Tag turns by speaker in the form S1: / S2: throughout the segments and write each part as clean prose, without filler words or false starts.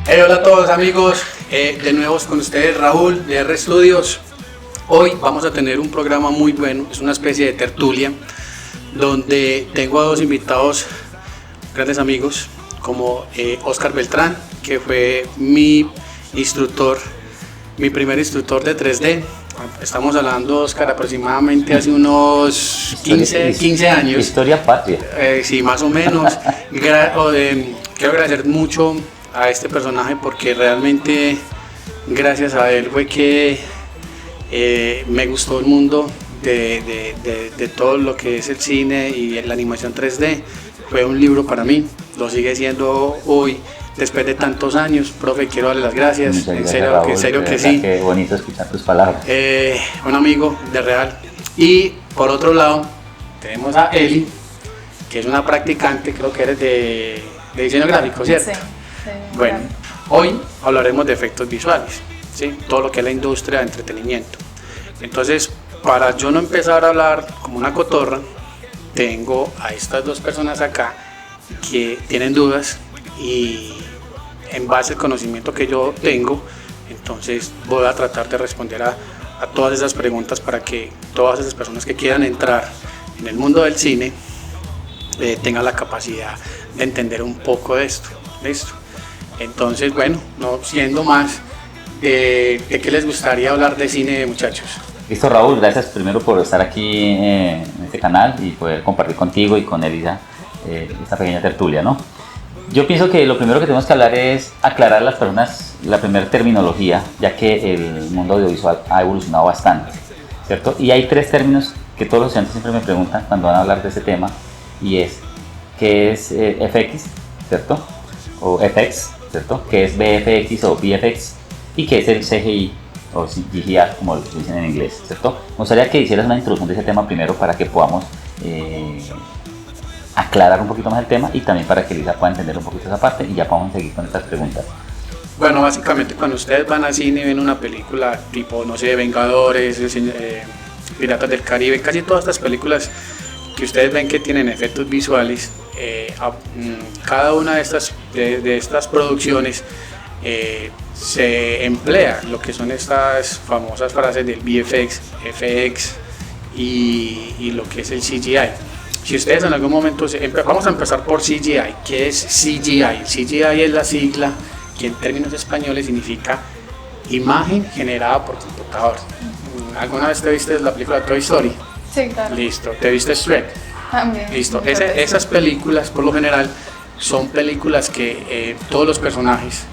S1: Hey, hola a todos amigos, de nuevo con ustedes Raúl de R Studios. Hoy vamos a tener un programa muy bueno, es una especie de tertulia donde tengo a dos invitados, grandes amigos, como Oscar Beltrán, que fue mi instructor, mi primer instructor de 3D. Estamos hablando, Oscar, aproximadamente hace unos 15 años.
S2: Historia patria.
S1: Sí, más o menos. Quiero agradecer mucho a este personaje porque realmente gracias a él fue que me gustó el mundo de todo lo que es el cine y la animación 3D. Fue un libro para mí, lo sigue siendo hoy. Después de tantos años, profe, quiero darle las gracias.
S2: Muchas gracias,
S1: en
S2: Raúl,
S1: serio que sí.
S2: Qué bonito escuchar tus palabras.
S1: Un amigo de Real. Y por otro lado, tenemos a Eli, que es una practicante, creo que eres de diseño gráfico, ¿cierto?
S3: Sí.
S1: Bueno, hoy hablaremos de efectos visuales, ¿sí? Todo lo que es la industria de entretenimiento. Entonces, para yo no empezar a hablar como una cotorra, tengo a estas dos personas acá que tienen dudas y en base al conocimiento que yo tengo, entonces voy a tratar de responder a todas esas preguntas para que todas esas personas que quieran entrar en el mundo del cine tengan la capacidad de entender un poco de esto. ¿Listo? Entonces, bueno, no siendo más, ¿de qué les gustaría hablar de cine, muchachos?
S2: Listo, Raúl, gracias primero por estar aquí en este canal y poder compartir contigo y con Elisa esta pequeña tertulia, ¿no? Yo pienso que lo primero que tenemos que hablar es aclarar a las personas la primera terminología, ya que el mundo audiovisual ha evolucionado bastante, ¿cierto? Y hay tres términos que todos los estudiantes siempre me preguntan cuando van a hablar de este tema, y es, ¿qué es FX, ¿cierto? O FX, ¿cierto? ¿Qué es VFX o VFX? ¿Y qué es el CGI o CGI, como lo dicen en inglés, ¿cierto? Me gustaría que hicieras una introducción de ese tema primero para que podamos aclarar un poquito más el tema y también para que Elisa pueda entender un poquito esa parte y ya podamos seguir con estas preguntas.
S1: Bueno, básicamente cuando ustedes van al cine y ven una película tipo, no sé, Vengadores, Piratas del Caribe, casi todas estas películas que ustedes ven que tienen efectos visuales, cada una de estas producciones se emplea lo que son estas famosas frases del VFX, FX y lo que es el CGI. Si ustedes en algún momento, vamos a empezar por CGI. ¿Qué es CGI? CGI es la sigla que en términos españoles significa imagen generada por computador. ¿Alguna vez te viste la película Toy Story?
S3: Sí, claro.
S1: Listo. ¿Te viste Shrek?
S3: También.
S1: Listo. Esas películas, por lo general, son películas que todos los personajes,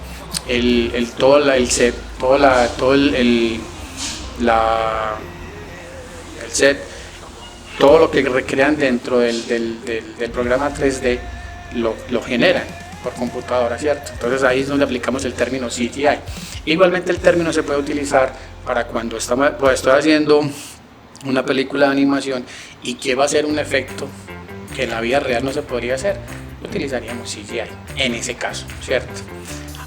S1: todo el set, el set, todo lo que recrean dentro del programa 3D lo generan por computadora, ¿cierto? Entonces ahí es donde aplicamos el término CGI. Igualmente el término se puede utilizar para cuando estoy haciendo una película de animación y quiero hacer un efecto que en la vida real no se podría hacer, utilizaríamos CGI en ese caso, ¿cierto?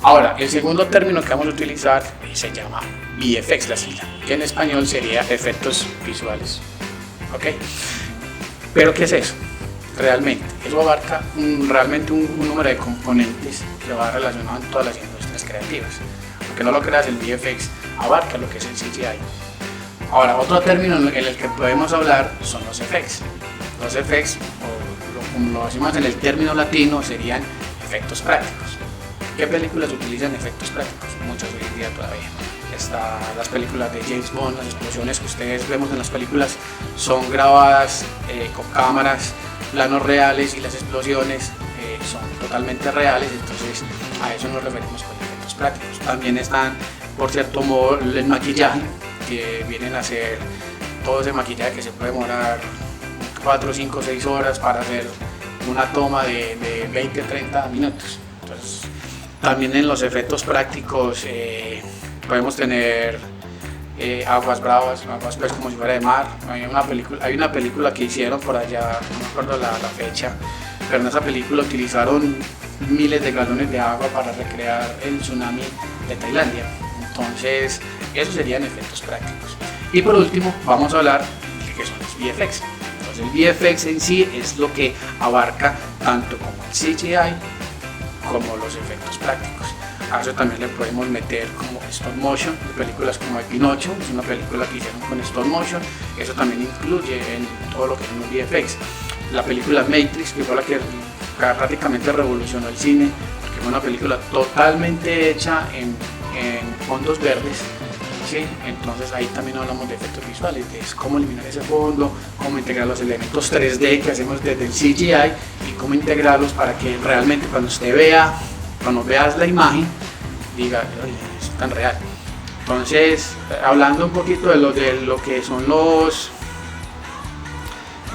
S1: Ahora, el segundo término que vamos a utilizar se llama VFX, la sigla, que en español sería efectos visuales. ¿Ok? Pero ¿qué es eso? Realmente, eso abarca realmente un número de componentes que va relacionado en todas las industrias creativas. Aunque no lo creas, el VFX abarca lo que es el CGI. Ahora, otro término en el que podemos hablar son los effects. Los effects, como lo decimos en el término latino, serían efectos prácticos. ¿Qué películas utilizan efectos prácticos? Muchas hoy en día todavía. Las películas de James Bond, las explosiones que ustedes vemos en las películas son grabadas con cámaras, planos reales, y las explosiones son totalmente reales, entonces a eso nos referimos con efectos prácticos. También están, por cierto modo, el maquillaje, que vienen a ser todo ese maquillaje que se puede demorar 4, 5, 6 horas para hacer una toma de 20, 30 minutos. Entonces, también en los efectos prácticos podemos tener aguas bravas, aguas pues como si fuera de mar. Hay una película que hicieron por allá, no me acuerdo la fecha, pero en esa película utilizaron miles de galones de agua para recrear el tsunami de Tailandia. Entonces, esos serían efectos prácticos. Y por último, vamos a hablar de qué son los VFX. Entonces, el VFX en sí es lo que abarca tanto como el CGI como los efectos prácticos. A eso también le podemos meter como stop motion, películas como Pinocho, es una película que hicieron con stop motion, eso también incluye en todo lo que son los VFX. La película Matrix, que fue la que prácticamente revolucionó el cine, porque fue una película totalmente hecha en fondos verdes, ¿sí? Entonces ahí también hablamos de efectos visuales, de cómo eliminar ese fondo, cómo integrar los elementos 3D que hacemos desde el CGI y cómo integrarlos para que realmente cuando veas la imagen, diga, oye, es tan real. Entonces, hablando un poquito de lo que son los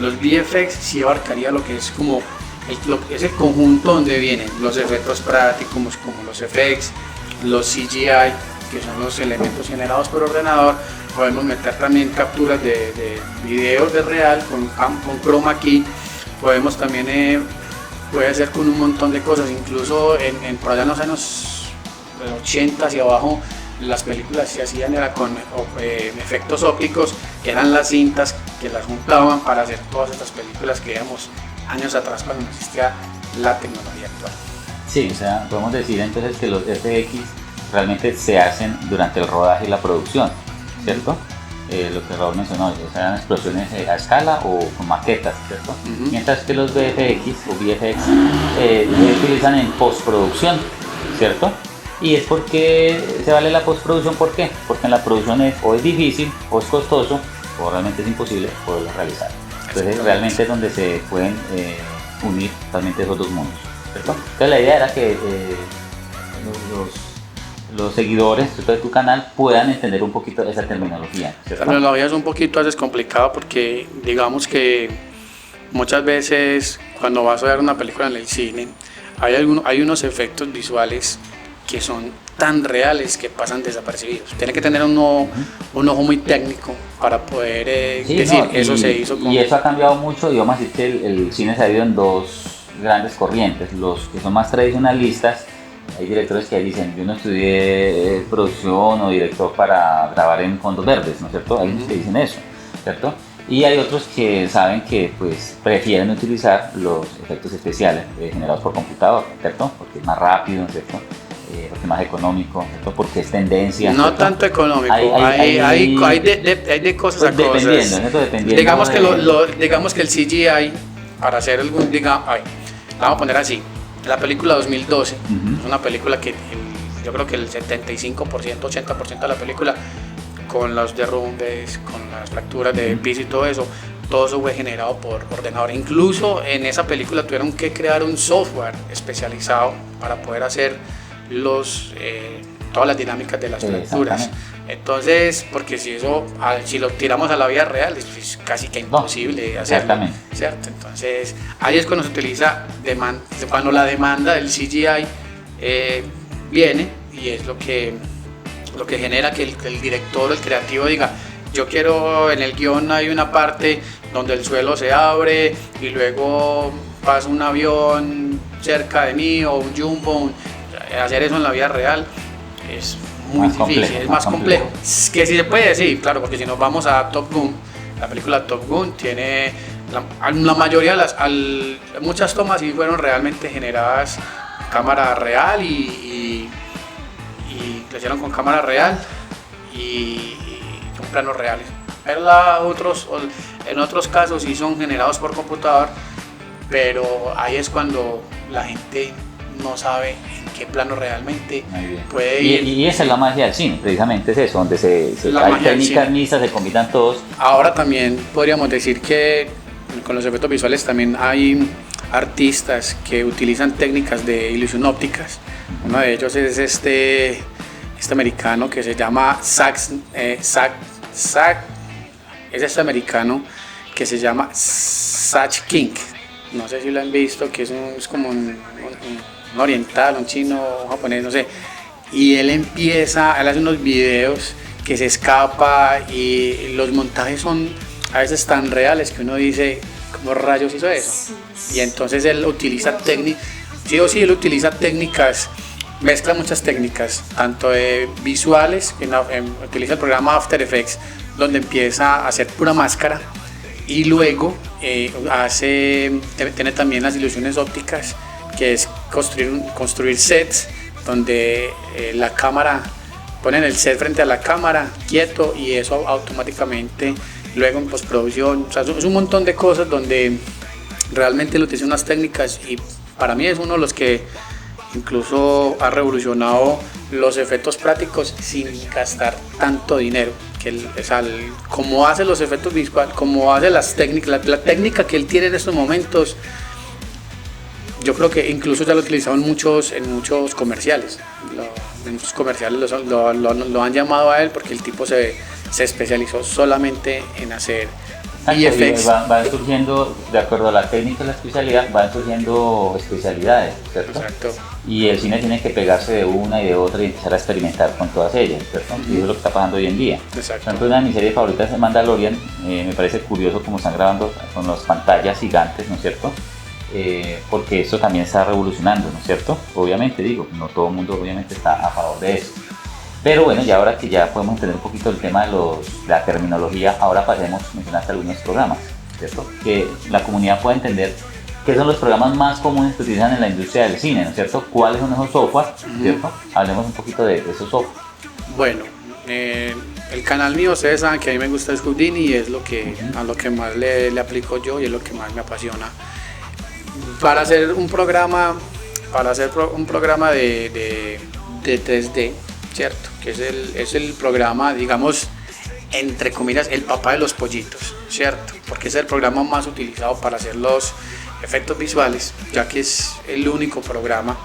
S1: VFX, sí abarcaría lo que es como es el conjunto donde vienen los efectos prácticos como los effects, los CGI, que son los elementos generados por ordenador. Podemos meter también capturas de videos de real con chroma key. Podemos también puede hacer con un montón de cosas, incluso por allá en los años 80 hacia abajo, las películas se hacían era con efectos ópticos, que eran las cintas que las juntaban para hacer todas estas películas que veíamos años atrás cuando no existía la tecnología actual.
S2: Sí, o sea, podemos decir entonces que los FX realmente se hacen durante el rodaje y la producción, ¿cierto? Lo que Raúl mencionó, eran explosiones a escala o con maquetas, ¿cierto? Mientras que los VFX o VFX se utilizan en postproducción, ¿cierto? Y es porque se vale la postproducción, ¿por qué? Porque en la producción es difícil, o es costoso, o realmente es imposible poderlo realizar. Entonces realmente es donde se pueden unir totalmente esos dos mundos, ¿cierto? Entonces la idea era que los seguidores de tu canal puedan entender un poquito esa terminología, ¿cierto?
S1: La terminología es un poquito a veces complicada porque digamos que muchas veces cuando vas a ver una película en el cine hay unos efectos visuales que son tan reales que pasan desapercibidos. Tiene que tener un ojo muy técnico para poder decir eso se hizo con...
S2: Y eso ha cambiado mucho, y vamos a decir que el cine se ha ido en dos grandes corrientes. Los que son más tradicionalistas, hay directores que dicen, yo no estudié producción o director para grabar en fondos verdes, ¿no es cierto? Hay unos que dicen eso, ¿cierto? Y hay otros que saben que pues prefieren utilizar los efectos especiales generados por computador, ¿cierto? Porque es más rápido, ¿cierto? Porque es más económico, ¿cierto? Porque es tendencia.
S1: No
S2: ¿cierto?
S1: Tanto económico, hay de cosas a
S2: pues
S1: cosas.
S2: Dependiendo
S1: Digamos que el CGI, para hacer algún, vamos a poner así, la película 2012, es una película que yo creo que el 75%, 80% de la película, con los derrumbes, con las fracturas de piso y todo eso fue generado por ordenador. Incluso en esa película tuvieron que crear un software especializado para poder hacer todas las dinámicas de las fracturas. Entonces, porque si lo tiramos a la vida real, es casi que imposible hacerlo, ¿cierto? Entonces, ahí es cuando se utiliza cuando la demanda del CGI viene, y es lo que genera que el director, el creativo diga, yo quiero, en el guión hay una parte donde el suelo se abre y luego pasa un avión cerca de mí o un jumbo. Hacer eso en la vida real es muy difícil, es más complejo. Que si se puede, sí, claro, porque si nos vamos a Top Gun, la película Top Gun tiene la mayoría de muchas tomas sí fueron realmente generadas en cámara real y lo hicieron con cámara real y con planos reales. Pero en otros casos sí son generados por computador, pero ahí es cuando la gente no sabe en qué plano realmente puede ir.
S2: Y esa es la magia del cine, precisamente es eso, donde hay técnicas mixtas, se combinan todos.
S1: Ahora también podríamos decir que con los efectos visuales también hay artistas que utilizan técnicas de ilusión ópticas. Uno de ellos es este americano que se llama Zach King. No sé si lo han visto, que es como un oriental, un chino, un japonés, no sé. Y él hace unos videos que se escapa y los montajes son a veces tan reales que uno dice, ¿cómo rayos hizo eso? Y entonces él utiliza técnicas, mezcla muchas técnicas, tanto visuales, utiliza el programa After Effects, donde empieza a hacer pura máscara y luego tiene también las ilusiones ópticas, que es construir sets donde la cámara, ponen el set frente a la cámara, quieto, y eso automáticamente luego en postproducción, o sea, es un montón de cosas donde realmente lo utiliza unas técnicas, y para mí es uno de los que incluso ha revolucionado los efectos prácticos sin gastar tanto dinero. Como hace los efectos visuales, como hace las técnicas, la técnica que él tiene en estos momentos, yo creo que incluso ya lo utilizaron en muchos comerciales. En muchos comerciales lo han llamado a él porque el tipo se especializó solamente en hacer VFX.
S2: Va surgiendo, de acuerdo a la técnica y la especialidad, van surgiendo especialidades, ¿cierto?
S1: Exacto.
S2: Y el cine tiene que pegarse de una y de otra y empezar a experimentar con todas ellas, ¿cierto? Y eso es lo que está pasando hoy en día.
S1: Exacto.
S2: Por ejemplo, una de mis series favoritas es Mandalorian. Me parece curioso cómo están grabando con las pantallas gigantes, ¿no es cierto? Porque eso también está revolucionando, ¿no es cierto? Obviamente, digo, no todo el mundo obviamente está a favor de eso. Pero bueno, ya ahora que ya podemos entender un poquito el tema de la terminología, ahora pasemos, mencionaste algunos programas, ¿cierto? Que la comunidad pueda entender qué son los programas más comunes que utilizan en la industria del cine, ¿no es cierto? ¿Cuáles son esos software, ¿cierto? Hablemos un poquito de esos software.
S1: Bueno, el canal mío, ustedes saben que a mí me gusta es Houdini, y es a lo que más le aplico yo y es lo que más me apasiona. Para hacer un programa de 3D, ¿cierto? Que es el programa, digamos, entre comillas, el papá de los pollitos, ¿cierto? Porque es el programa más utilizado para hacer los efectos visuales, ya que es el único programa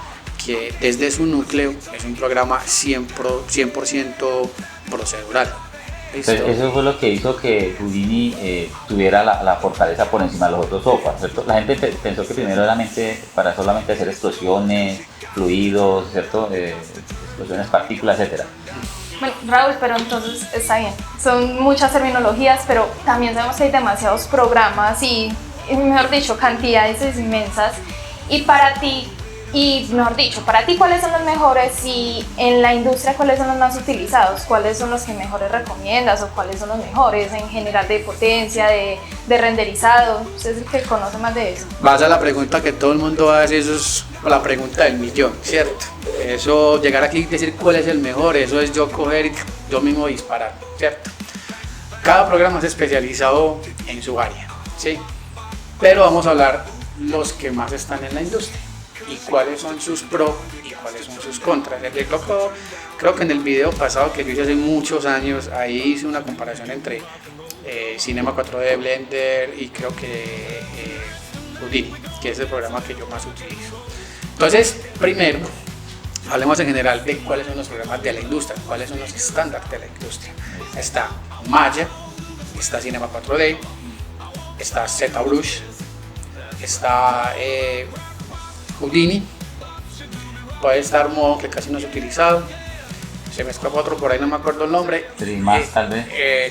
S1: que desde su núcleo es un programa 100% procedural.
S2: ¿Listo? Eso fue lo que hizo que Houdini tuviera la fortaleza por encima de los otros software, ¿cierto? La gente pensó que primero era para solamente hacer explosiones, fluidos, ¿cierto? Explosiones, partículas, etc.
S3: Bueno, Raúl, pero entonces está bien. Son muchas terminologías, pero también sabemos que hay demasiados programas y mejor dicho, cantidades inmensas. Y para ti, ¿cuáles son los mejores? Y en la industria, ¿cuáles son los más utilizados? ¿Cuáles son los que mejores recomiendas? ¿O cuáles son los mejores en general de potencia, de renderizado? Usted es el que conoce más de eso.
S1: Vas a la pregunta que todo el mundo hace, eso es la pregunta del millón, ¿cierto? Eso, llegar aquí y decir cuál es el mejor, eso es yo coger y yo mismo disparar, ¿cierto? Cada programa es especializado en su área, ¿sí? Pero vamos a hablar los que más están en la industria y cuáles son sus pros y cuáles son sus contras. Creo que en el video pasado que yo hice hace muchos años, ahí hice una comparación entre Cinema 4D, Blender y creo que Houdini, que es el programa que yo más utilizo. Entonces, primero, hablemos en general de cuáles son los programas de la industria, cuáles son los estándares de la industria. Está Maya, está Cinema 4D, está ZBrush, está Houdini, puede estar Modo, que casi no es utilizado, se me escapa otro por ahí, no me acuerdo el nombre,
S2: 3D Max tal vez.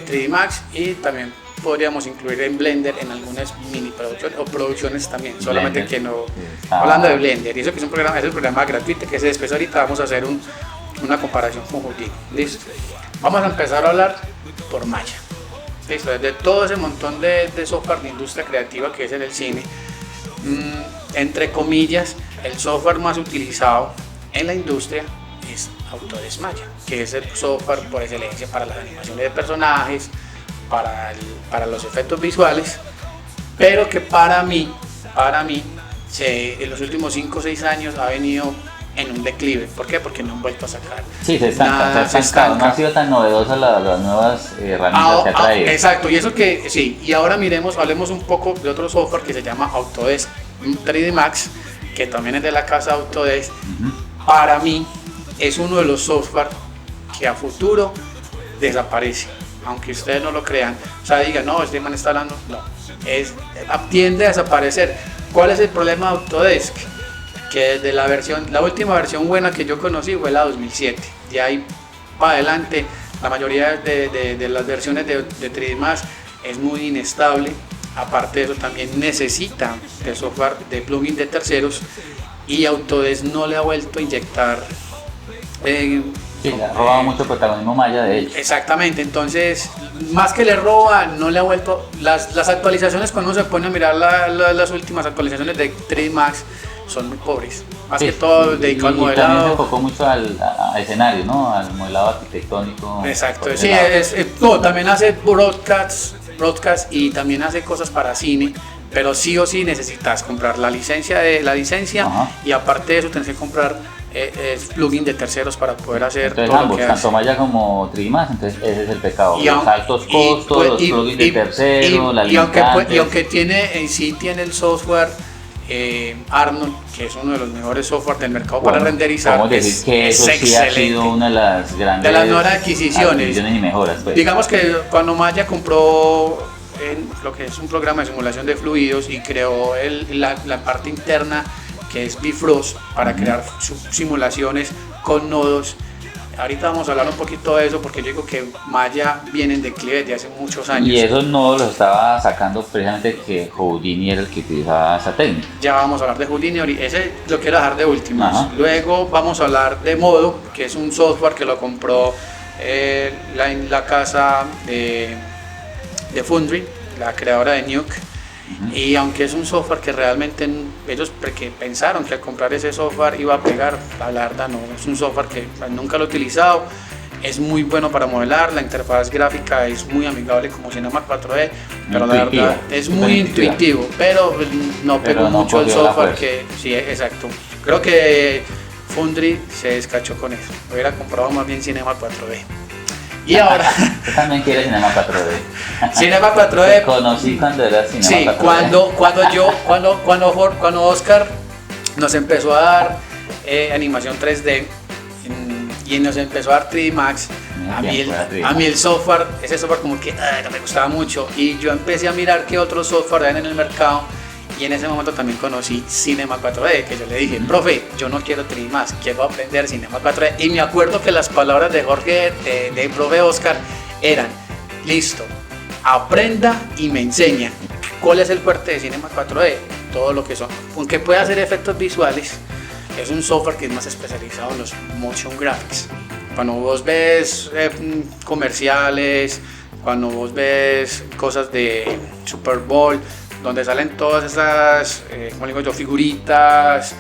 S1: 3D Max, y también podríamos incluir en Blender en algunas mini producciones o producciones también, Blender, solamente que no, hablando de Blender, y eso que es el programa gratuito que después ahorita vamos a hacer una comparación con Houdini. Listo, vamos a empezar a hablar por Maya. Listo, desde todo ese montón de software de industria creativa que es en el cine, entre comillas, el software más utilizado en la industria es Autodesk Maya, que es el software por excelencia para las animaciones de personajes, para los efectos visuales, pero que para mí en los últimos 5 o 6 años ha venido en un declive. ¿Por qué? Porque no han vuelto a sacar.
S2: Sí, se estanca. No ha sido tan novedosa las nuevas herramientas que ha traído.
S1: Exacto, y eso que sí, y ahora hablemos un poco de otro software que se llama Autodesk 3D Max, que también es de la casa Autodesk. Para mí es uno de los software que a futuro desaparece, aunque ustedes no lo crean, o sea, digan, no, este man está hablando, no, tiende a desaparecer. ¿Cuál es el problema de Autodesk? Que desde la última versión buena que yo conocí fue la 2007, de ahí para adelante la mayoría de las versiones de 3D Max es muy inestable. Aparte de eso, también necesita de software de plugin de terceros, y Autodesk no le ha vuelto a inyectar.
S2: Sí, le ha robado mucho protagonismo Maya, de hecho.
S1: Exactamente, entonces más que le roba, no le ha vuelto. Las actualizaciones, cuando uno se pone a mirar las últimas actualizaciones de 3 Max, son muy pobres. Más que todo dedicado al modelado.
S2: Y también se enfocó mucho a escenario, ¿no? Al modelado arquitectónico.
S1: Exacto, sí, no, también hace broadcast y también hace cosas para cine, pero sí o sí necesitas comprar la licencia, y aparte de eso tienes que comprar plugin de terceros para poder hacer
S2: entonces,
S1: todo
S2: ambos,
S1: lo que
S2: tanto
S1: hace.
S2: Maya como 3D+, entonces ese es el pecado.
S1: Y
S2: los altos costos, los plugins de terceros, la
S1: y aunque sí tiene el software Arnold, que es uno de los mejores software del mercado para renderizar,
S2: podemos decir que eso sí ha sido una de las grandes
S1: de las nuevas adquisiciones
S2: y mejoras, pues.
S1: Digamos que cuando Maya compró lo que es un programa de simulación de fluidos y creó la parte interna que es Bifrost para crear simulaciones con nodos. Ahorita vamos a hablar un poquito de eso porque yo digo que Maya viene en declive desde hace muchos años.
S2: Y esos nodos los estaba sacando precisamente que Houdini era el que utilizaba esa técnica.
S1: Ya vamos a hablar de Houdini, ese lo quiero dejar de último. Luego vamos a hablar de Modo, que es un software que lo compró la casa de Foundry, la creadora de Nuke. Y aunque es un software que realmente ellos pensaron que al comprar ese software iba a pegar, la verdad no, es un software que nunca lo he utilizado, es muy bueno para modelar, la interfaz gráfica es muy amigable como Cinema 4D, pero la verdad es muy intuitivo, pero no pegó mucho el software que, sí, exacto, creo que Foundry se descachó con eso, hubiera comprado más bien Cinema 4D. Y ahora.
S2: Yo también quiero Cinema 4D.
S1: Cinema 4D.
S2: Te conocí cuando era Cinema 4D.
S1: Sí, cuando Oscar nos empezó a dar animación 3D y nos empezó a dar 3D Max, a mí el software, ese software como que no me gustaba mucho. Y yo empecé a mirar qué otros software hay en el mercado. Y en ese momento también conocí Cinema 4D, que yo le dije, profe, yo no quiero 3D Max, quiero aprender Cinema 4D. Y me acuerdo que las palabras de Jorge, de profe Oscar, eran, listo, aprenda y me enseña. ¿Cuál es el fuerte de Cinema 4D? Todo lo que son, aunque puede hacer efectos visuales, es un software que es más especializado en los motion graphics. Cuando vos ves comerciales, cuando vos ves cosas de Super Bowl, donde salen todas esas, como digo yo, figuras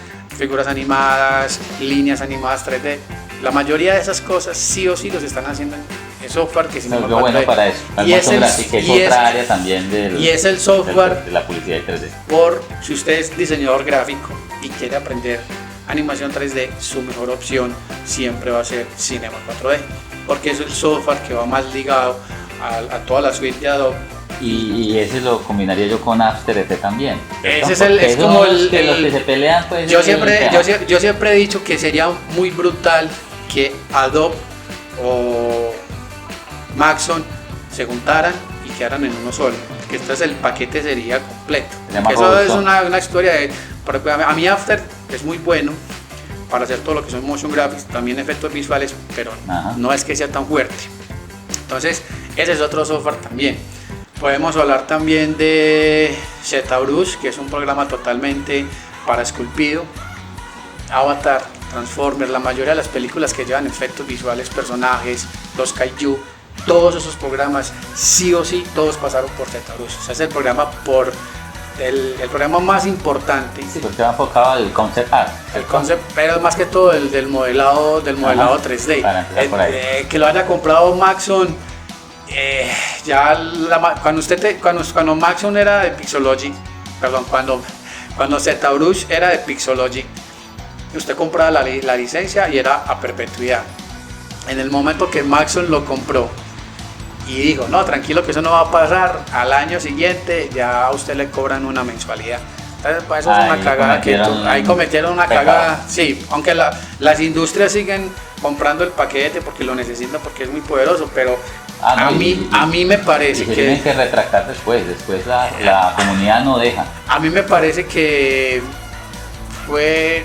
S1: animadas, líneas animadas 3D. La mayoría de esas cosas sí o sí los están haciendo en software que Cinema 4D.
S2: Bueno para eso,
S1: y es
S2: otra área también
S1: es el software
S2: de la publicidad de 3D.
S1: Por si usted es diseñador gráfico y quiere aprender animación 3D, su mejor opción siempre va a ser Cinema 4D, porque es el software que va más ligado a toda la suite de Adobe.
S2: Y ese lo combinaría yo con After Effects también.
S1: Ese es como
S2: los que se pelean, pues.
S1: Yo siempre he dicho que sería muy brutal que Adobe o Maxon se juntaran y quedaran en uno solo, que este el paquete sería completo. Eso es una historia a mí After es muy bueno para hacer todo lo que son motion graphics, también efectos visuales, pero no es que sea tan fuerte. Entonces ese es otro software también. Podemos hablar también de ZBrush, que es un programa totalmente para esculpido, Avatar, Transformers, la mayoría de las películas que llevan efectos visuales, personajes, los kaiju, todos esos programas, sí o sí, todos pasaron por ZBrush. O sea, es el programa el programa más importante.
S2: Sí, porque va enfocado al concept art.
S1: Pero más que todo del modelado 3D. Que lo haya comprado Maxon. Cuando Maxon era de Pixologic, cuando ZBrush era de Pixologic, usted compraba la licencia y era a perpetuidad. En el momento que Maxon lo compró y dijo, no, tranquilo que eso no va a pasar, al año siguiente ya a usted le cobran una mensualidad. Entonces, pues, eso es una cagada ahí cometieron una cagada. Sí, aunque las industrias siguen comprando el paquete porque lo necesitan, porque es muy poderoso, pero a mí me parece que
S2: tienen que retractar después la comunidad no deja.
S1: A mí me parece que fue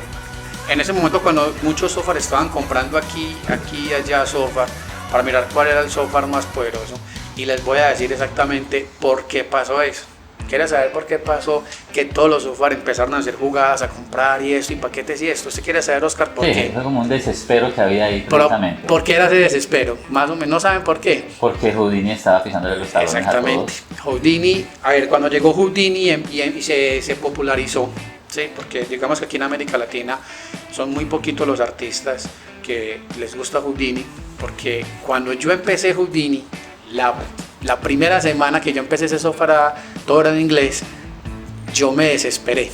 S1: en ese momento cuando muchos software estaban comprando aquí y allá software para mirar cuál era el software más poderoso, y les voy a decir exactamente por qué pasó eso. quiere saber por qué pasó que todos los software empezaron a hacer jugadas, a comprar y esto, y paquetes y esto. ¿Usted quiere saber, Oscar, por
S2: Sí,
S1: qué?
S2: fue como un desespero que había ahí
S1: Pero,
S2: precisamente.
S1: ¿por qué era ese desespero? Más o menos, ¿no saben por qué?
S2: Porque Houdini estaba pisándole los talones a
S1: Exactamente.
S2: todos.
S1: Houdini, a ver, cuando llegó Houdini y se popularizó, ¿sí? Porque digamos que aquí en América Latina son muy poquitos los artistas que les gusta Houdini, porque cuando yo empecé Houdini, la primera semana que yo empecé ese software, todo era en inglés, yo me desesperé.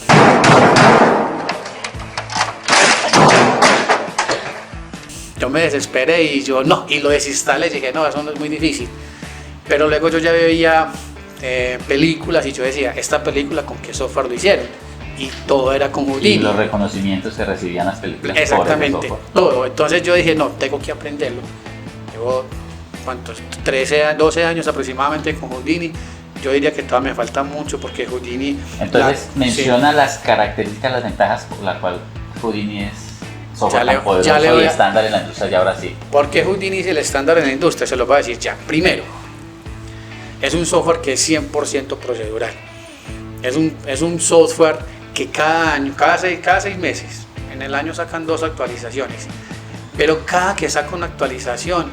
S1: Yo me desesperé y lo desinstalé y dije, no, eso no es muy difícil. Pero luego yo ya veía películas y yo decía, ¿esta película con qué software lo hicieron? Y todo era con Houdini.
S2: Y los reconocimientos que recibían las películas.
S1: Exactamente,
S2: por ese software.
S1: todo. Entonces yo dije, no, tengo que aprenderlo. Llevo, ¿cuántos? 12 años aproximadamente con Houdini. Yo diría que todavía me falta mucho porque Houdini...
S2: Entonces menciona las características, las ventajas por las cuales Houdini es software tan poderoso y estándar en la industria y ahora sí.
S1: ¿Por qué Houdini es el estándar en la industria? Se lo voy a decir ya. Primero, es un software que es 100% procedural. Es un software que cada año, cada seis meses, en el año sacan 2 actualizaciones. Pero cada que saca una actualización,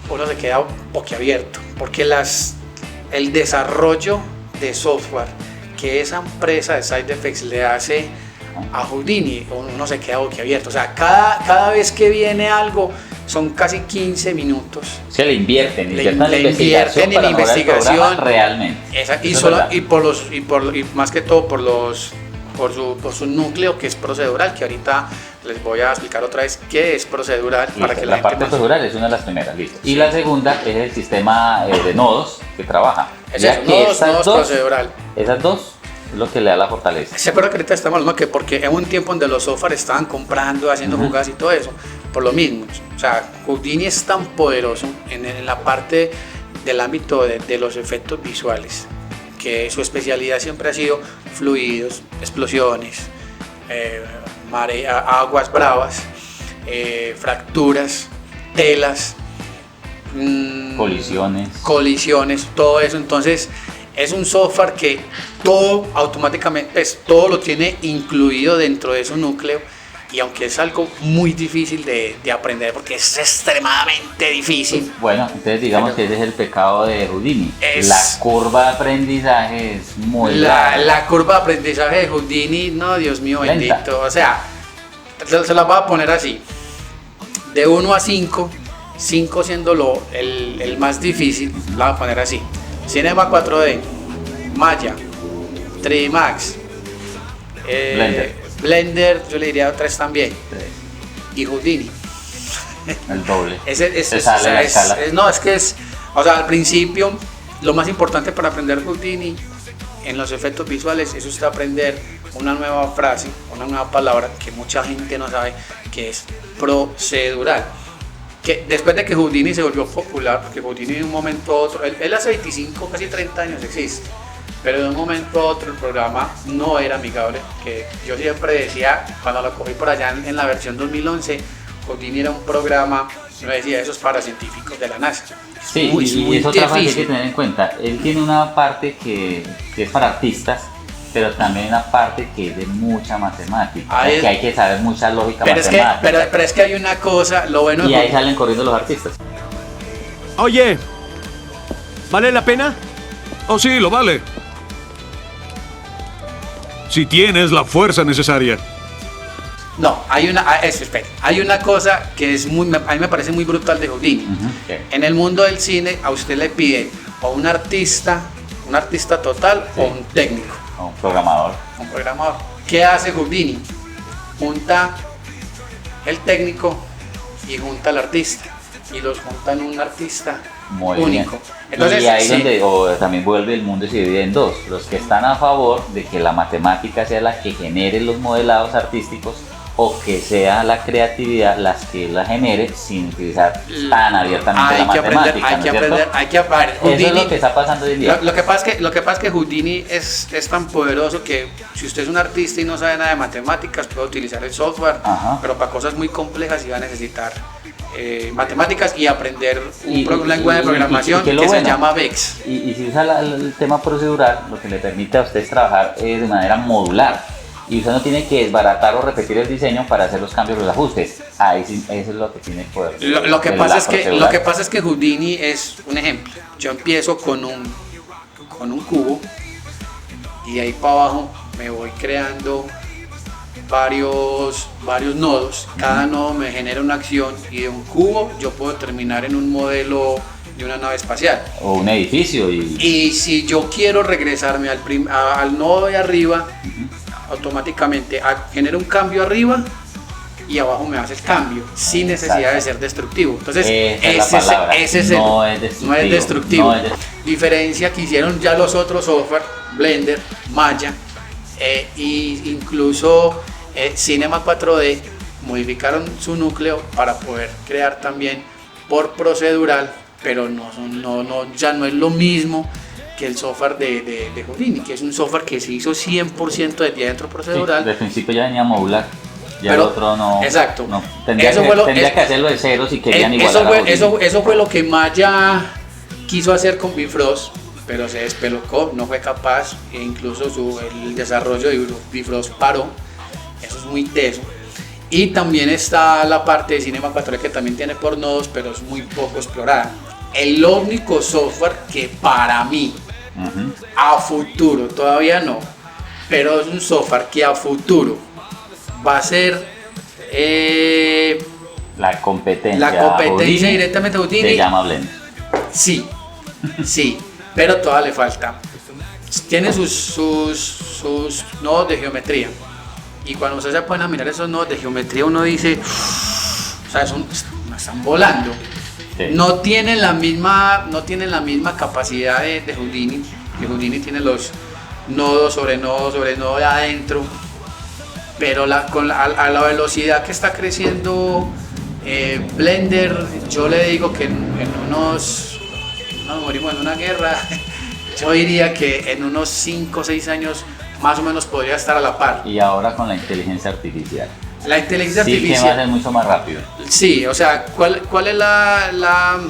S1: uno se queda boquiabierto. Porque el desarrollo de software que esa empresa de SideFX le hace a Houdini, uno se queda boquiabierto. O sea, cada vez que viene algo, son casi 15 minutos.
S2: Se le invierten en
S1: investigación
S2: para mejorar el programa realmente.
S1: Y más que todo por su núcleo, que es procedural, que ahorita les voy a explicar otra vez qué es procedural.
S2: Listo,
S1: para que
S2: la parte procedural es una de las primeras, listo. Y la segunda es el sistema de nodos que trabaja.
S1: Es eso, nodos procedural.
S2: Esas dos es lo que le da la fortaleza.
S1: Se acuerda que ahorita estamos hablando que porque en un tiempo donde los software estaban comprando, haciendo jugadas y todo eso, por lo mismo. O sea, Houdini es tan poderoso en la parte del ámbito de los efectos visuales, que su especialidad siempre ha sido fluidos, explosiones, aguas bravas, fracturas, telas, colisiones, todo eso. Entonces es un software que todo automáticamente, pues, todo lo tiene incluido dentro de su núcleo. Y aunque es algo muy difícil de aprender, porque es extremadamente difícil.
S2: Bueno, entonces digamos que ese es el pecado de Houdini. La curva de aprendizaje es muy larga.
S1: La curva de aprendizaje de Houdini, no, Dios mío,
S2: lenta.
S1: bendito. O sea, se la voy a poner así. De 1 a 5, 5 siendo el más difícil, la voy a poner así. Cinema 4D, Maya, 3D Max, Blender, yo le diría 3 también. 3. Y Houdini.
S2: El doble.
S1: O sea, al principio, lo más importante para aprender Houdini en los efectos visuales es usted aprender una nueva frase, una nueva palabra que mucha gente no sabe, que es procedural. Que después de que Houdini se volvió popular, porque Houdini de un momento a otro, él hace 25, casi 30 años existe. Pero de un momento a otro el programa no era amigable, que yo siempre decía, cuando lo cogí por allá en la versión 2011, Houdini era un programa, yo decía, eso es para científicos de la NASA.
S2: Sí, y es otra cosa que hay que tener en cuenta, él tiene una parte que es para artistas, pero también una parte que es de mucha matemática, que hay que saber mucha lógica matemática.
S1: Pero es que hay una cosa, lo bueno
S2: y ahí salen corriendo los artistas.
S4: Oye, ¿vale la pena?
S5: Oh sí, lo vale. Si tienes la fuerza necesaria.
S1: No, hay una cosa que a mí me parece muy brutal de Houdini.
S2: Okay.
S1: En el mundo del cine a usted le piden o un artista total, sí, o un técnico.
S2: O un programador.
S1: ¿Qué hace Houdini? Junta el técnico y junta al artista. Y los junta en un artista
S2: muy
S1: único.
S2: Bien.
S1: Entonces,
S2: y ahí donde también vuelve el mundo, se divide en dos: los que están a favor de que la matemática sea la que genere los modelados artísticos, o que sea la creatividad las que la genere sin utilizar tan abiertamente la matemática.
S1: Hay que aprender.
S2: Houdini, eso es lo que está pasando hoy en día.
S1: Lo que pasa es que Houdini es tan poderoso que si usted es un artista y no sabe nada de matemáticas, puede utilizar el software, pero para cosas muy complejas sí va a necesitar matemáticas y aprender un lenguaje de
S2: y
S1: programación
S2: que
S1: que
S2: lo
S1: se
S2: bueno,
S1: llama VEX.
S2: Y si usa el tema procedural, lo que le permite a ustedes trabajar de manera modular. Y usted no tiene que desbaratar o repetir el diseño para hacer los cambios, los ajustes. Ahí sí, eso es lo que tiene poder.
S1: Lo que pasa es que Houdini es un ejemplo. Yo empiezo con un cubo y de ahí para abajo me voy creando varios nodos. Cada nodo me genera una acción y de un cubo yo puedo terminar en un modelo de una nave espacial.
S2: O un edificio.
S1: Y si yo quiero regresarme al nodo de arriba, automáticamente genera un cambio arriba y abajo me hace el cambio sin necesidad de ser destructivo. Entonces ese es
S2: no
S1: es
S2: destructivo.
S1: destructivo. Diferencia que hicieron ya los otros software, Blender, Maya e incluso Cinema 4D, modificaron su núcleo para poder crear también por procedural, pero ya no es lo mismo que el software de Houdini, que es un software que se hizo 100% desde adentro procedural.
S2: Sí, de principio ya venía modular. Ya
S1: pero,
S2: el otro no.
S1: Exacto.
S2: No, tendría que hacerlo de cero si querían igualar.
S1: Eso fue lo que Maya quiso hacer con Bifrost, pero se despelocó, no fue capaz, e incluso el desarrollo de Bifrost paró. Eso es muy teso. Y también está la parte de Cinema 4D que también tiene por nodos, pero es muy poco explorada. El único software que para mí, a futuro, todavía no, pero es un software que a futuro va a ser
S2: la competencia
S1: Houdini, directamente Houdini.
S2: Se llama Blender.
S1: Sí, pero todavía le falta. Tiene sus nodos de geometría. Y cuando ustedes se ponen a mirar esos nodos de geometría, uno dice, o sea, están volando.
S2: Sí.
S1: No tienen la misma capacidad de Houdini, que Houdini tiene los nodos sobre nodos de adentro, pero a la velocidad que está creciendo Blender, yo le digo que nos morimos en una guerra. Yo diría que en unos 5 o 6 años más o menos podría estar a la par.
S2: Y ahora con la inteligencia artificial.
S1: La inteligencia artificial.
S2: Sí, que va a ser mucho más rápido.
S1: Sí, o sea, ¿cuál es la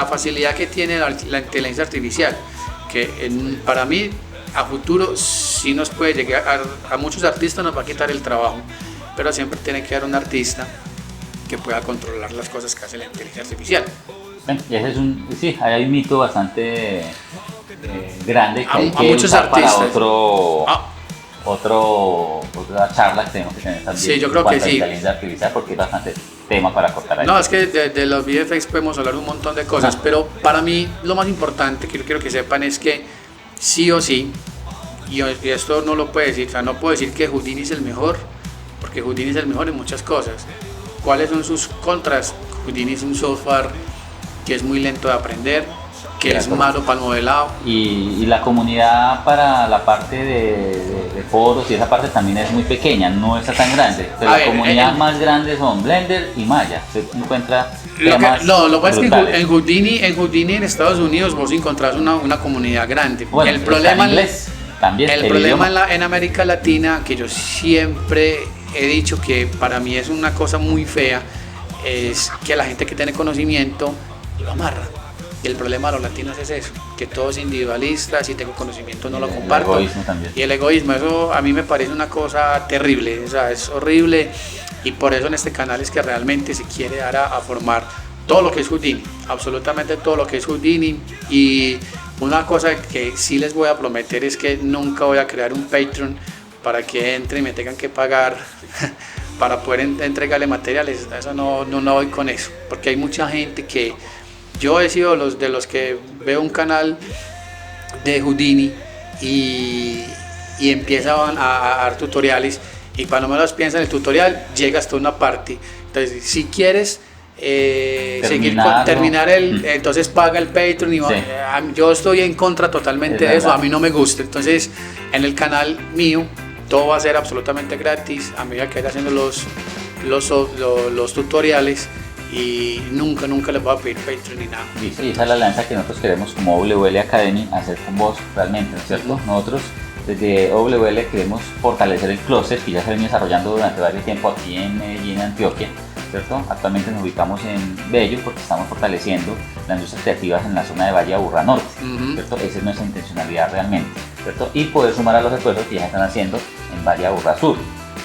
S1: facilidad que tiene la inteligencia artificial? Que para mí, a futuro, sí nos puede llegar, a muchos artistas nos va a quitar el trabajo, pero siempre tiene que haber un artista que pueda controlar las cosas que hace la inteligencia artificial.
S2: Bueno, ese es hay un mito bastante grande que hay que
S1: muchos
S2: usar
S1: artistas.
S2: Para otra charla que tenemos que tener también.
S1: Sí, yo creo que sí.
S2: Inteligencia artificial, porque hay bastante tema para cortar ahí.
S1: No, es que de los VFX podemos hablar un montón de cosas, pero para mí lo más importante que yo quiero que sepan es que sí o sí, y esto no lo puedo decir, o sea, no puedo decir que Houdini es el mejor, porque Houdini es el mejor en muchas cosas. ¿Cuáles son sus contras? Houdini es un software que es muy lento de aprender, que es malo para el modelado.
S2: Y la comunidad para la parte de foros y esa parte también es muy pequeña, no está tan grande. Pero la comunidad más grande son Blender y Maya. Se encuentra
S1: lo que pasa es que en Houdini en Estados Unidos vos encontrás una comunidad grande.
S2: Bueno,
S1: el problema
S2: en inglés también.
S1: El problema en América Latina, que yo siempre he dicho que para mí es una cosa muy fea, es que la gente que tiene conocimiento lo amarra. Y el problema de los latinos es eso, que todo es individualista, si tengo conocimiento no lo comparto.
S2: El egoísmo también.
S1: Y el egoísmo, eso a mí me parece una cosa terrible, o sea, es horrible, y por eso en este canal es que realmente se quiere dar a formar todo lo que es Houdini, absolutamente todo lo que es Houdini. Y una cosa que sí les voy a prometer es que nunca voy a crear un Patreon para que entren y me tengan que pagar para poder entregarle materiales. Eso no voy con eso, porque hay mucha gente que... Yo he sido de los que veo un canal de Houdini y empiezan a dar tutoriales, y cuando me los piensan el tutorial llega hasta una parte. Entonces, si quieres terminar entonces paga el Patreon. Y sí. Yo estoy en contra totalmente de eso, a mí no me gusta. Entonces, en el canal mío todo va a ser absolutamente gratis a medida que vaya haciendo los tutoriales. Y nunca les voy a pedir Patreon ni nada.
S2: Y esa es la alianza que nosotros queremos como WL Academy hacer con vos realmente, ¿no es cierto? Nosotros desde WL queremos fortalecer el clúster que ya se ha venido desarrollando durante varios tiempo aquí en Medellín, Antioquia, ¿cierto? Actualmente nos ubicamos en Bello porque estamos fortaleciendo las industrias creativas en la zona de Valle Aburrá Norte, ¿cierto? Esa es nuestra intencionalidad realmente, ¿cierto? Y poder sumar a los esfuerzos que ya están haciendo en Valle Aburrá Sur,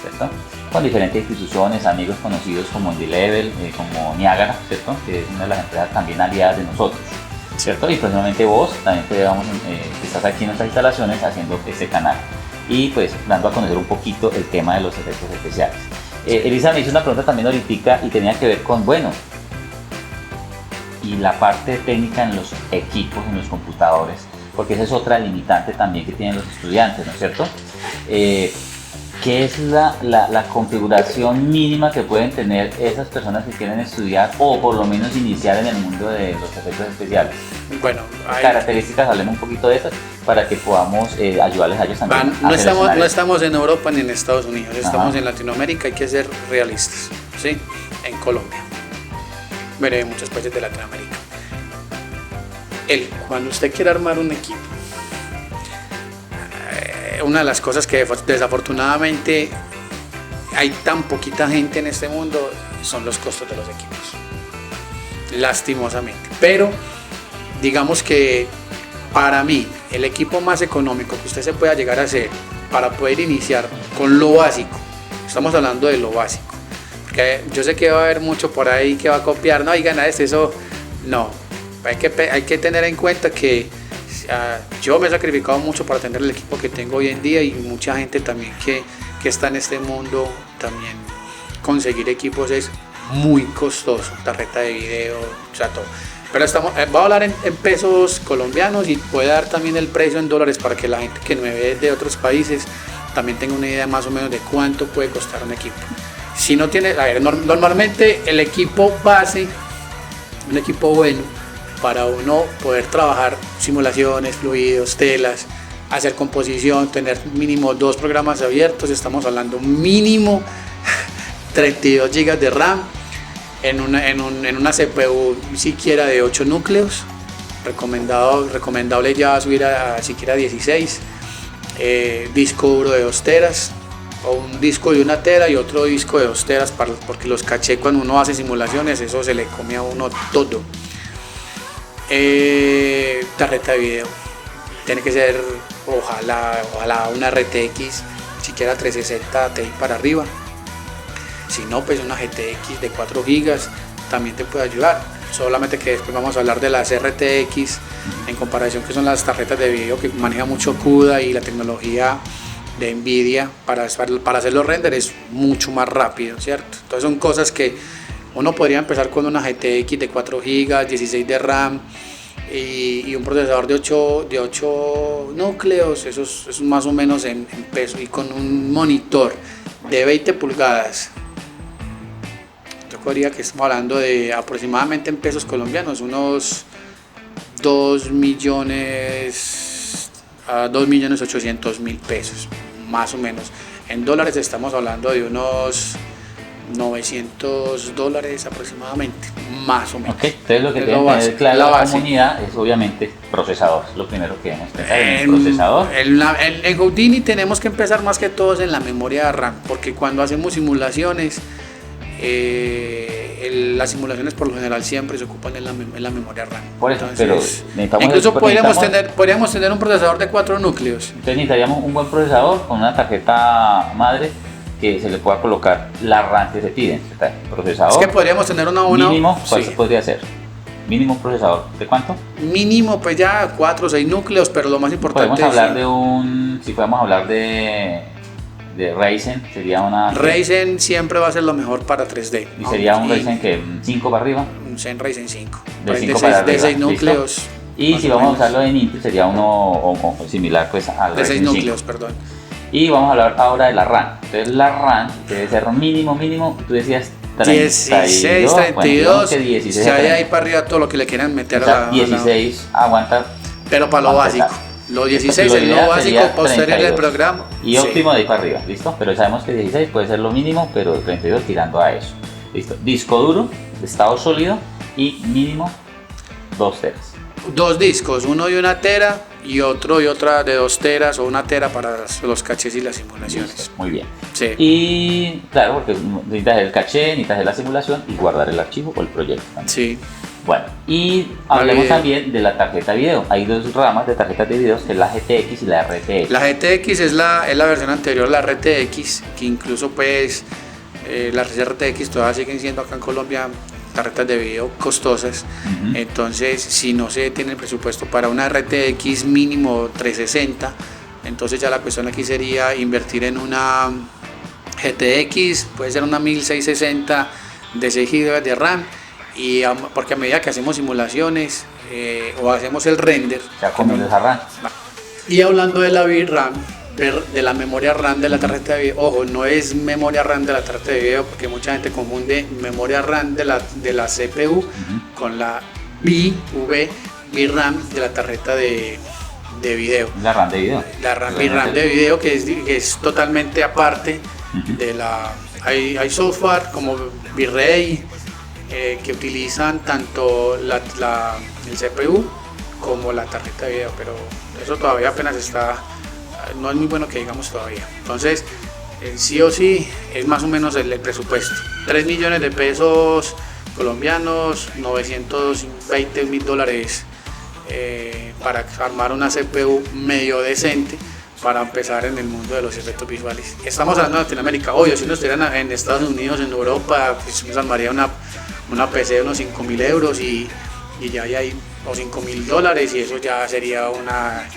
S2: ¿cierto? Con diferentes instituciones, amigos conocidos como Endilevel, como Niágara, ¿cierto? Que es una de las empresas también aliadas de nosotros, ¿cierto? Y próximamente vos también que estás aquí en nuestras instalaciones haciendo este canal y pues dando a conocer un poquito el tema de los efectos especiales. Elisa me hizo una pregunta también ahorita y tenía que ver con, bueno, y la parte técnica en los equipos, en los computadores, porque esa es otra limitante también que tienen los estudiantes, ¿no es cierto? ¿Qué es la configuración mínima que pueden tener esas personas que quieren estudiar o por lo menos iniciar en el mundo de los efectos especiales?
S1: Bueno,
S2: características, hablemos un poquito de esas para que podamos ayudarles a ellos también.
S1: No estamos en Europa ni en Estados Unidos, estamos en Latinoamérica, hay que ser realistas, ¿sí? En Colombia, veré muchos países de Latinoamérica. Cuando usted quiere armar un equipo, una de las cosas que desafortunadamente hay tan poquita gente en este mundo son los costos de los equipos, lastimosamente. Pero digamos que para mí el equipo más económico que usted se pueda llegar a hacer para poder iniciar con lo básico, estamos hablando de lo básico, porque yo sé que va a haber mucho por ahí que va a copiar, no, y ganar eso no, hay que tener en cuenta que yo me he sacrificado mucho para tener el equipo que tengo hoy en día y mucha gente también que está en este mundo, también conseguir equipos es muy costoso, tarjeta de video, o sea, todo. Pero voy a hablar en pesos colombianos y voy a dar también el precio en dólares para que la gente que me ve de otros países también tenga una idea más o menos de cuánto puede costar un equipo. Si no tiene, normalmente el equipo base, un equipo bueno, para uno poder trabajar simulaciones, fluidos, telas, hacer composición, tener mínimo 2 programas abiertos, estamos hablando mínimo 32 GB de RAM, en una CPU siquiera de 8 núcleos, recomendable ya subir a siquiera 16, disco duro de 2 teras, o un disco de 1 tera y otro disco de 2 teras, porque los caché cuando uno hace simulaciones, eso se le come a uno todo. Tarjeta de video, tiene que ser ojalá una RTX, siquiera 360 Ti para arriba. Si no, pues una GTX de 4 GB también te puede ayudar. Solamente que después vamos a hablar de las RTX en comparación, que son las tarjetas de video que maneja mucho CUDA y la tecnología de Nvidia para hacer los renders es mucho más rápido, ¿cierto? Entonces son cosas que uno podría empezar con una GTX de 4 GB, 16 de RAM y un procesador de 8 núcleos, eso es más o menos en peso, y con un monitor de 20 pulgadas. Yo creería que estamos hablando de aproximadamente en pesos colombianos unos 2.800.000 pesos, más o menos. En dólares estamos hablando de unos $900 aproximadamente, más o menos.
S2: Ok, entonces lo que tienen que tener claro la comunidad es obviamente procesador, lo primero que debemos pensar en el procesador.
S1: En Houdini tenemos que empezar más que todo en la memoria RAM, porque cuando hacemos simulaciones, las simulaciones por lo general siempre se ocupan en la memoria RAM.
S2: Por eso,
S1: entonces,
S2: pero
S1: incluso podríamos tener un procesador de 4 núcleos.
S2: Entonces necesitaríamos un buen procesador con una tarjeta madre que se le pueda colocar la RAM que se pide. Procesador.
S1: Es que podríamos tener una
S2: mínimo, ¿cuál
S1: sí.
S2: se podría hacer? Mínimo procesador, ¿de cuánto?
S1: Mínimo pues ya 4 o 6 núcleos, pero lo más importante
S2: podemos hablar si podemos hablar de Ryzen, sería una...
S1: Ryzen siempre va a ser lo mejor para 3D.
S2: ¿Y sería un Ryzen que 5 para arriba?
S1: Un Zen Ryzen 5.
S2: De 5 para arriba.
S1: De 6 núcleos.
S2: Y si vamos a usarlo en Intel sería uno similar pues al
S1: de
S2: Ryzen
S1: 6 núcleos, perdón.
S2: Y vamos a hablar ahora de la RAM. Entonces la RAM debe ser mínimo, tú decías
S1: 16, 32,
S2: bueno, 16,
S1: ya de ahí para arriba todo lo que le quieran meter a la...
S2: 16 aguanta.
S1: Pero para lo básico. Los 16 es lo básico, posterior del programa.
S2: Y óptimo de ahí para arriba, ¿listo? Pero sabemos que 16 puede ser lo mínimo, pero 32 tirando a eso. ¿Listo? Disco duro, de estado sólido y mínimo 2 teras.
S1: 2 discos, uno de 1 tera y otro y otra de 2 teras o 1 tera para los cachés y las simulaciones.
S2: Listo, muy bien.
S1: Sí.
S2: Y claro, porque necesitas el caché, necesitas la simulación y guardar el archivo o el proyecto también.
S1: Sí.
S2: Bueno, y hablemos
S1: Video.
S2: también de la tarjeta video. Hay 2 ramas de tarjetas de video, que es la GTX y la RTX.
S1: La GTX es la versión anterior, la RTX, que incluso pues las RTX todavía siguen siendo acá en Colombia tarjetas de video costosas.
S2: Ujú.
S1: Entonces, si no se tiene el presupuesto para una RTX mínimo 360, entonces ya la cuestión aquí sería invertir en una GTX, puede ser una 1660 de 6 GB de RAM, porque a medida que hacemos simulaciones o hacemos el render,
S2: Ya comiendo esa RAM.
S1: y hablando de la VRAM, de la memoria RAM de la tarjeta de video, ojo, no es memoria RAM de la tarjeta de video, porque mucha gente confunde memoria RAM de la CPU con la VRAM de la tarjeta de video.
S2: La RAM de video.
S1: La VRAM de video que es totalmente aparte de la... Hay software como VRay que utilizan tanto el CPU como la tarjeta de video, pero eso todavía apenas está... No es muy bueno que digamos todavía. Entonces, sí o sí, es más o menos el presupuesto. 3 millones de pesos colombianos, 920 mil dólares para armar una CPU medio decente para empezar en el mundo de los efectos visuales. Estamos hablando de Latinoamérica. Obvio, si uno estuviera en Estados Unidos, en Europa, pues nos armaría una PC de unos 5.000 euros y ya hay o 5.000 dólares, y eso ya sería una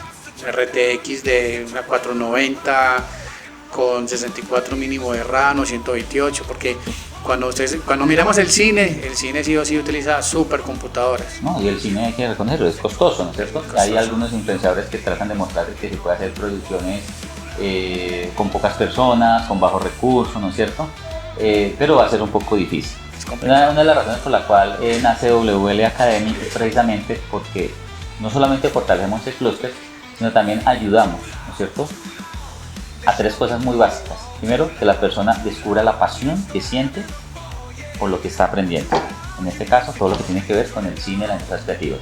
S1: RTX de una 490 con 64 mínimo de RAM o 128, porque cuando miramos el cine sí o sí utiliza supercomputadoras.
S2: No, y el cine, hay que reconocerlo, es costoso, ¿no es cierto?
S1: Costoso.
S2: Hay algunos influenciadores que tratan de mostrar que se puede hacer producciones con pocas personas, con bajos recursos, ¿no es cierto? Pero va a ser un poco difícil. Una de las razones por la cual nace WL Academy es precisamente porque no solamente fortalecemos el clúster, sino también ayudamos, ¿no es cierto?, a 3 cosas muy básicas. Primero, que la persona descubra la pasión que siente por lo que está aprendiendo. En este caso, todo lo que tiene que ver con el cine y las industrias creativas.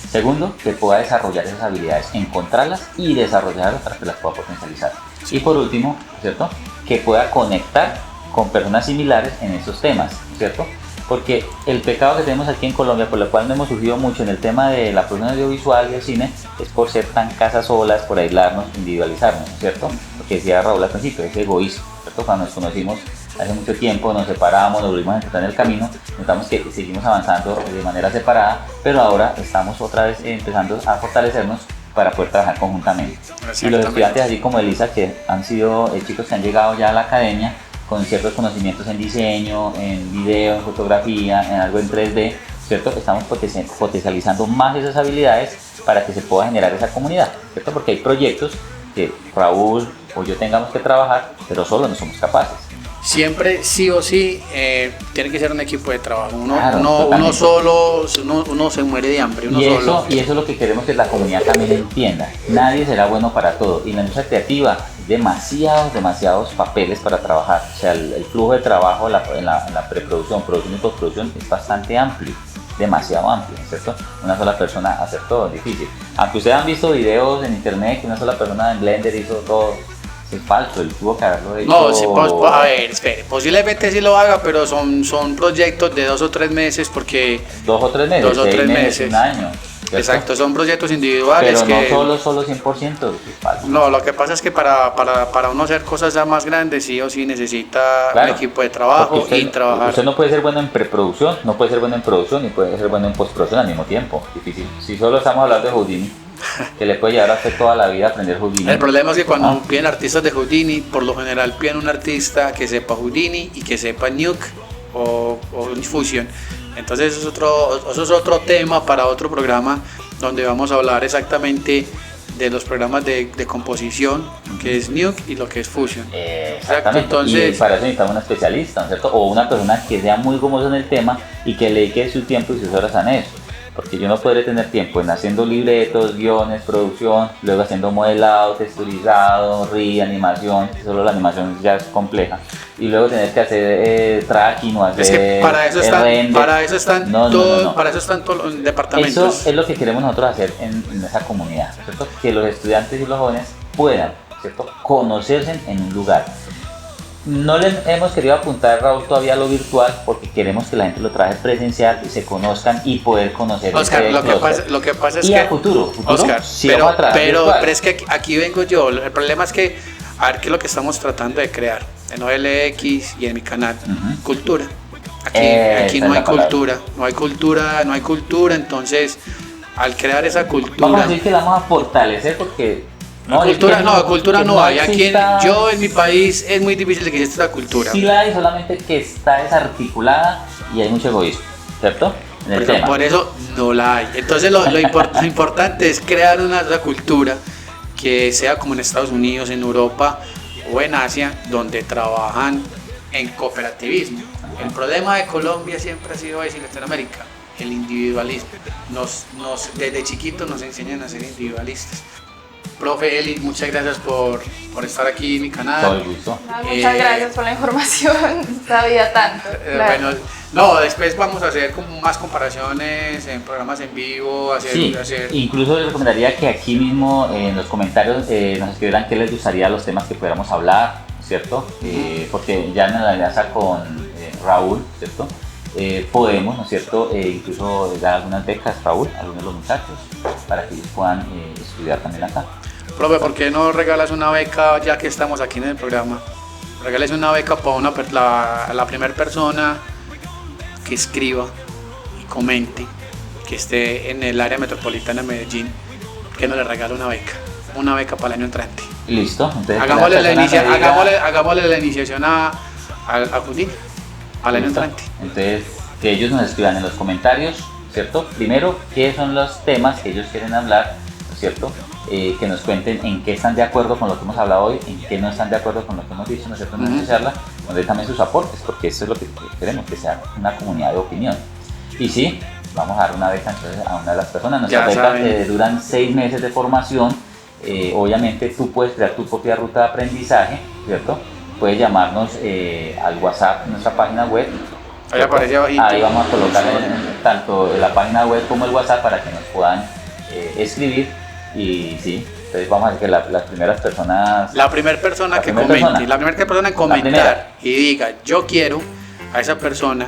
S2: Segundo, que pueda desarrollar esas habilidades, encontrarlas y desarrollarlas para que las pueda potencializar. Y por último, ¿cierto?, que pueda conectar con personas similares en esos temas, ¿cierto? Porque el pecado que tenemos aquí en Colombia, por lo cual no hemos sufrido mucho en el tema de la producción audiovisual y el cine, es por ser tan casas solas, por aislarnos, individualizarnos, ¿cierto? Porque decía Raúl al principio, es egoísmo, ¿cierto? Cuando nos conocimos hace mucho tiempo, nos separamos, nos volvimos a encontrar en el camino, notamos que seguimos avanzando de manera separada, pero ahora estamos otra vez empezando a fortalecernos para poder trabajar conjuntamente. Y los estudiantes, así como Elisa, que han sido chicos que han llegado ya a la academia, con ciertos conocimientos en diseño, en video, en fotografía, en algo en 3D, ¿cierto? Estamos potencializando más esas habilidades para que se pueda generar esa comunidad, ¿cierto? Porque hay proyectos que Raúl o yo tengamos que trabajar, pero solo no somos capaces.
S1: Siempre, sí o sí, tiene que ser un equipo de trabajo.
S2: Claro,
S1: uno solo, uno se muere de hambre.
S2: Y eso es lo que queremos que la comunidad también entienda. Nadie será bueno para todo. Y en la industria creativa, demasiados papeles para trabajar. O sea, el flujo de trabajo en la preproducción, producción y postproducción es bastante amplio. Demasiado amplio, ¿cierto? Una sola persona hacer todo es difícil. Aunque ustedes han visto videos en internet que una sola persona en Blender hizo todo, es falso, él tuvo que haberlo hecho.
S1: No, sí, a ver, espere, posiblemente sí lo haga, pero son proyectos de 2 o 3 meses, porque
S2: 2 o 3 meses,
S1: 2 o 3
S2: 6
S1: meses,
S2: un año. ¿Cierto?
S1: Exacto, son proyectos individuales.
S2: Pero no solo 100%, es falso.
S1: No, lo que pasa es que para uno hacer cosas ya más grandes, sí o sí necesita un equipo de trabajo y trabajar.
S2: Usted no puede ser bueno en preproducción, no puede ser bueno en producción y puede ser bueno en postproducción al mismo tiempo. Difícil. Si solo estamos hablando de Houdini, que le puede llevar a hacer toda la vida aprender Houdini.
S1: El problema es que cuando piden artistas de Houdini, por lo general piden un artista que sepa Houdini y que sepa Nuke o Fusion. Entonces eso es otro tema para otro programa, donde vamos a hablar exactamente de los programas de composición, que es Nuke y lo que es Fusion.
S2: Exactamente.
S1: Entonces,
S2: y para eso necesitamos un especialista, ¿no es cierto? O una persona que sea muy gomosa en el tema y que le dedique su tiempo y sus horas a eso. porque yo no podré tener tiempo en haciendo libretos, guiones, producción, luego haciendo modelado, texturizado, animación, solo la animación ya es compleja, y luego tener que hacer tracking o hacer
S1: Es que para eso
S2: render.
S1: para eso están
S2: No.
S1: para eso están todos los departamentos.
S2: Eso es lo que queremos nosotros hacer en esa comunidad, ¿cierto? Que los estudiantes y los jóvenes puedan, ¿cierto?, conocerse en un lugar. No le hemos querido apuntar, Raúl, todavía a lo virtual porque queremos que la gente lo traje presencial y se conozcan y poder conocer.
S1: Oscar, lo que pasa es
S2: y
S1: que
S2: a futuro
S1: Oscar,
S2: sí vamos a trabajar virtual.
S1: pero es que aquí vengo yo. El problema es que, a ver qué es lo que estamos tratando de crear en OLX y en mi canal, cultura. Aquí no hay cultura, no hay cultura, entonces al crear esa cultura.
S2: Vamos a decir que la vamos a fortalecer porque
S1: cultura no hay. Aquí
S2: exista,
S1: en mi país es muy difícil de que exista esta cultura.
S2: Sí la hay, solamente que está desarticulada y hay mucho egoísmo, ¿cierto? En el tema.
S1: Por eso no la hay. Entonces lo importante es crear una cultura que sea como en Estados Unidos, en Europa o en Asia, donde trabajan en cooperativismo. El problema de Colombia siempre ha sido ese, en Latinoamérica, el individualismo. Desde chiquitos nos enseñan a ser individualistas. Profe Eli, muchas gracias por estar aquí en mi canal.
S2: Todo el gusto.
S3: Muchas gracias por la información, sabía tanto. Claro.
S1: Bueno, no, después vamos a hacer como más comparaciones en programas en vivo,
S2: Sí, incluso les recomendaría que aquí mismo en los comentarios nos escribieran qué les gustaría los temas que pudiéramos hablar, ¿cierto? Porque ya en la alianza con Raúl, ¿cierto? Podemos, ¿no es cierto?, incluso dar algunas becas, Raúl, a algunos de los muchachos, para que ellos puedan estudiar también acá.
S1: Profe, ¿por qué no regalas una beca ya que estamos aquí en el programa? Regales una beca para la primera persona que escriba y comente, que esté en el área metropolitana de Medellín, que no le regale una beca para el año entrante.
S2: Listo, entonces
S1: Hagámosle la iniciación a Judín, al año entrante.
S2: Entonces, que ellos nos escriban en los comentarios, ¿cierto? Primero, qué son los temas que ellos quieren hablar, ¿cierto? Que nos cuenten en qué están de acuerdo con lo que hemos hablado hoy, en qué no están de acuerdo con lo que hemos dicho, ¿no es cierto?, en esta charla, donde también sus aportes, porque eso es lo que queremos, que sea una comunidad de opinión. Y sí, vamos a dar una beca entonces a una de las personas. Nuestras becas duran 6 meses de formación. Obviamente tú puedes crear tu propia ruta de aprendizaje, ¿cierto? Puedes llamarnos al WhatsApp en nuestra página web.
S1: Ahí aparece abajito.
S2: Ahí vamos a colocar tanto la página web como el WhatsApp para que nos puedan escribir. Y sí, entonces vamos a decir que las primeras personas...
S1: La primera persona que comente, la primera persona en comentar y diga yo quiero, a esa persona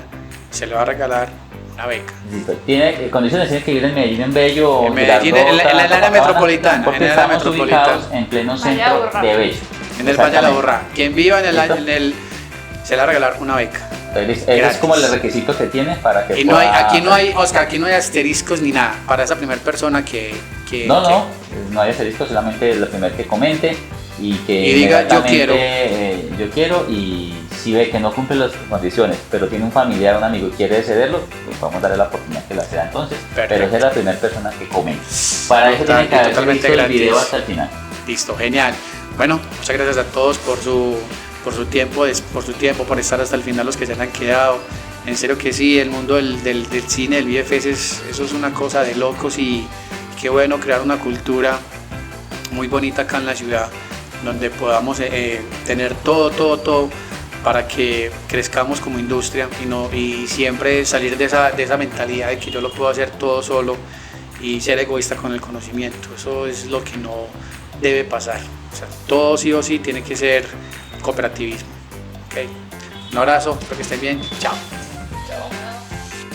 S1: se le va a regalar una beca.
S2: Listo. Tiene condiciones, tiene que ir en Medellín, en Bello,
S1: en Medellín, en el área metropolitana.
S2: Porque estamos ubicados en pleno centro de Bello.
S1: En el Valle de la Borra. Quien viva se le va a regalar una beca.
S2: Ese es como el requisito que tiene para que
S1: aquí no hay asteriscos ni nada para esa primera persona que
S2: no hay asteriscos, solamente la primera que comente y que
S1: diga yo quiero.
S2: Yo quiero, y si ve que no cumple las condiciones, pero tiene un familiar, un amigo y quiere cederlo, pues vamos a darle la oportunidad que la sea entonces. Perfecto. Pero esa es la primera persona que comente. Para eso tiene que haber visto el video hasta el final.
S1: Listo, genial. Bueno, muchas gracias a todos por su tiempo, por estar hasta el final, los que se han quedado. En serio que sí, el mundo del cine, del VFX, eso es una cosa de locos, y qué bueno crear una cultura muy bonita acá en la ciudad, donde podamos tener todo para que crezcamos como industria y siempre salir de esa mentalidad de que yo lo puedo hacer todo solo y ser egoísta con el conocimiento. Eso es lo que no debe pasar. O sea, todo sí o sí tiene que ser cooperativismo. ¿Okay? Un abrazo, espero que estén bien. Chao.